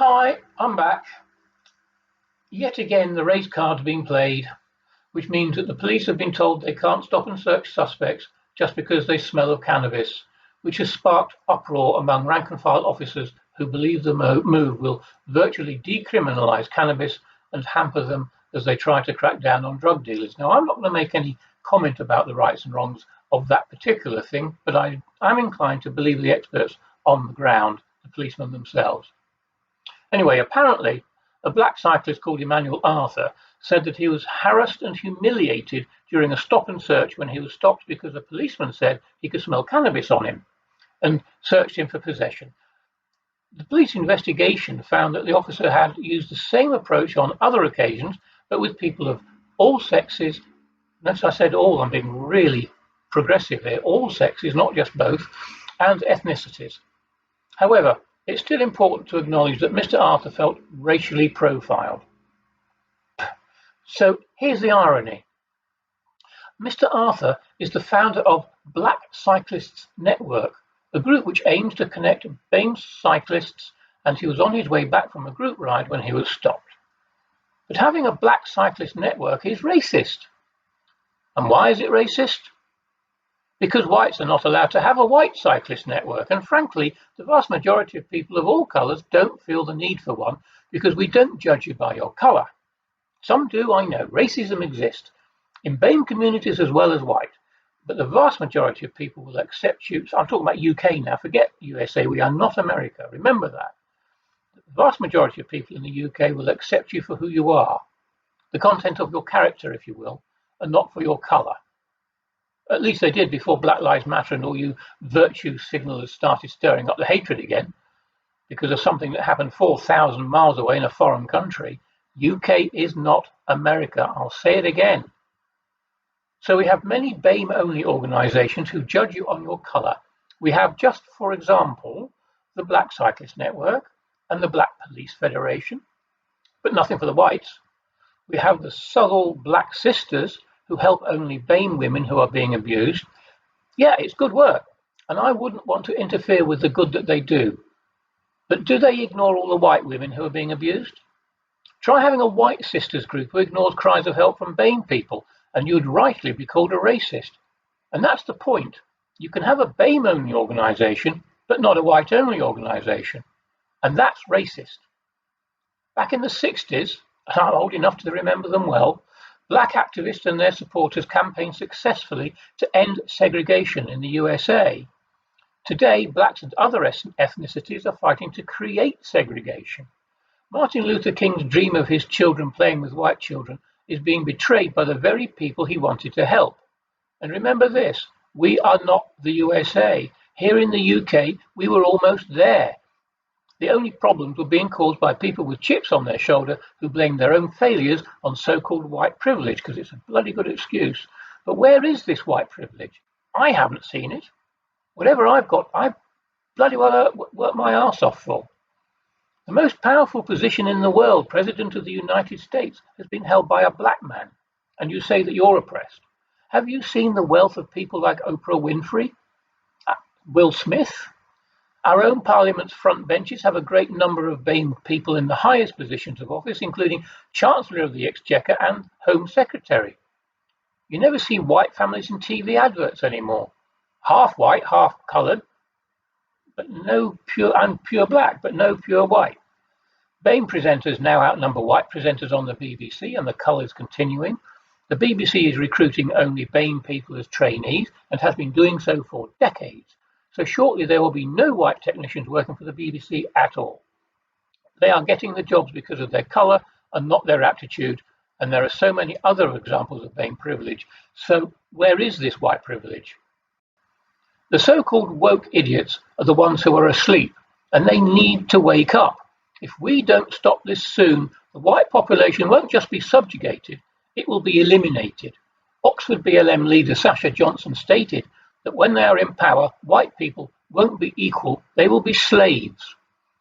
Hi, I'm back. Yet again, the race card's being played, which means that the police have been told they can't stop and search suspects just because they smell of cannabis, which has sparked uproar among rank-and-file officers who believe the move will virtually decriminalise cannabis and hamper them as they try to crack down on drug dealers. Now, I'm not going to make any comment about the rights and wrongs of that particular thing, but I'm inclined to believe the experts on the ground, the policemen themselves. Anyway, apparently, a black cyclist called Emmanuel Arthur said that he was harassed and humiliated during a stop and search when he was stopped because a policeman said he could smell cannabis on him and searched him for possession. The police investigation found that the officer had used the same approach on other occasions, but with people of all sexes. Notice I said all, I'm being really progressive here, all sexes, not just both, and ethnicities. However, it's still important to acknowledge that Mr. Arthur felt racially profiled. So here's the irony. Mr. Arthur is the founder of Black Cyclists Network, a group which aims to connect BAME cyclists, and he was on his way back from a group ride when he was stopped. But having a Black Cyclist Network is racist. And why is it racist? Because whites are not allowed to have a white cyclist network, and frankly, the vast majority of people of all colours don't feel the need for one because we don't judge you by your colour. Some do, I know. Racism exists in BAME communities as well as white, but the vast majority of people will accept you. So I'm talking about UK now, forget USA, we are not America, remember that. The vast majority of people in the UK will accept you for who you are, the content of your character, if you will, and not for your colour. At least they did before Black Lives Matter and all you virtue signalers started stirring up the hatred again because of something that happened 4,000 miles away in a foreign country. UK is not America. I'll say it again. So we have many BAME-only organisations who judge you on your colour. We have, just for example, the Black Cyclist Network and the Black Police Federation, but nothing for the whites. We have the Southall Black Sisters, who help only BAME women who are being abused. Yeah, it's good work, and I wouldn't want to interfere with the good that they do. But do they ignore all the white women who are being abused? Try having a white sisters group who ignores cries of help from BAME people, and you'd rightly be called a racist. And that's the point. You can have a BAME-only organisation, but not a white-only organisation. And that's racist. Back in the 60s, and I'm old enough to remember them well, black activists and their supporters campaigned successfully to end segregation in the USA. Today, blacks and other ethnicities are fighting to create segregation. Martin Luther King's dream of his children playing with white children is being betrayed by the very people he wanted to help. And remember this, we are not the USA. Here in the UK, we were almost there. The only problems were being caused by people with chips on their shoulder who blamed their own failures on so-called white privilege, because it's a bloody good excuse. But where is this white privilege? I haven't seen it. Whatever I've got, I bloody well worked my arse off for. The most powerful position in the world, President of the United States, has been held by a black man, and you say that you're oppressed. Have you seen the wealth of people like Oprah Winfrey, Will Smith? Our own Parliament's front benches have a great number of BAME people in the highest positions of office, including Chancellor of the Exchequer and Home Secretary. You never see white families in TV adverts anymore. Half white, half coloured, but no pure black, but no pure white. BAME presenters now outnumber white presenters on the BBC, and the cull is continuing. The BBC is recruiting only BAME people as trainees and has been doing so for decades. So shortly there will be no white technicians working for the BBC at all. They are getting the jobs because of their colour and not their aptitude, and there are so many other examples of BAME privilege. So where is this white privilege? The so-called woke idiots are the ones who are asleep, and they need to wake up. If we don't stop this soon, the white population won't just be subjugated, it will be eliminated. Oxford BLM leader Sasha Johnson stated that when they are in power, white people won't be equal, they will be slaves.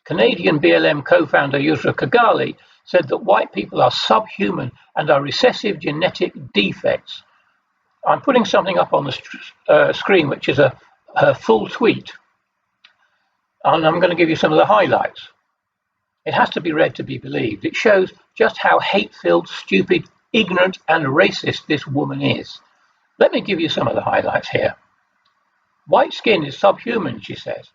Canadian BLM co-founder Yusra Kagali said that white people are subhuman and are recessive genetic defects. I'm putting something up on the screen, which is her full tweet, and I'm going to give you some of the highlights. It has to be read to be believed. It shows just how hate-filled, stupid, ignorant, and racist this woman is. Let me give you some of the highlights here. White skin is subhuman, she says.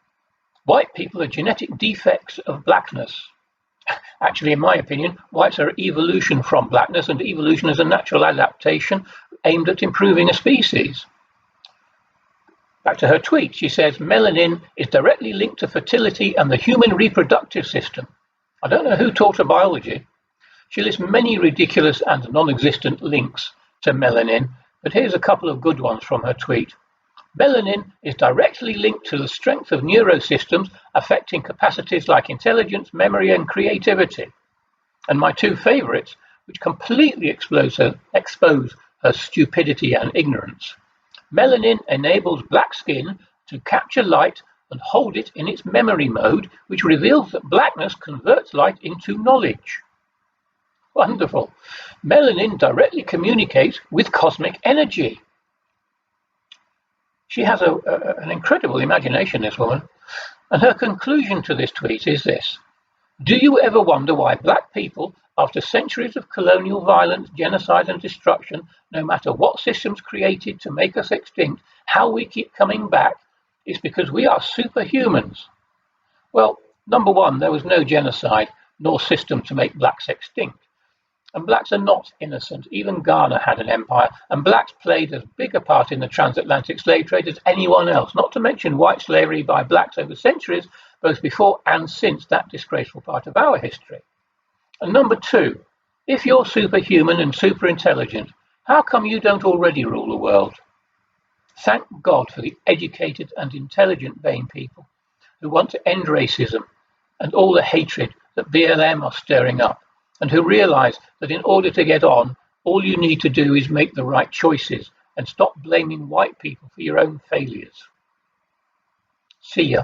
White people are genetic defects of blackness. Actually, in my opinion, whites are evolution from blackness, and evolution is a natural adaptation aimed at improving a species. Back to her tweet, she says, melanin is directly linked to fertility and the human reproductive system. I don't know who taught her biology. She lists many ridiculous and non-existent links to melanin, but here's a couple of good ones from her tweet. Melanin is directly linked to the strength of neurosystems affecting capacities like intelligence, memory, and creativity. And my two favorites, which completely expose her stupidity and ignorance. Melanin enables black skin to capture light and hold it in its memory mode, which reveals that blackness converts light into knowledge. Wonderful. Melanin directly communicates with cosmic energy. She has an incredible imagination, this woman. And her conclusion to this tweet is this. Do you ever wonder why black people, after centuries of colonial violence, genocide, and destruction, no matter what systems created to make us extinct, how we keep coming back? It's because we are superhumans. Well, number one, there was no genocide nor system to make blacks extinct. And blacks are not innocent. Even Ghana had an empire, and blacks played as big a part in the transatlantic slave trade as anyone else, not to mention white slavery by blacks over centuries, both before and since that disgraceful part of our history. And number two, if you're superhuman and super intelligent, how come you don't already rule the world? Thank God for the educated and intelligent BAME people who want to end racism and all the hatred that BLM are stirring up, and who realize that in order to get on, all you need to do is make the right choices and stop blaming white people for your own failures. See ya.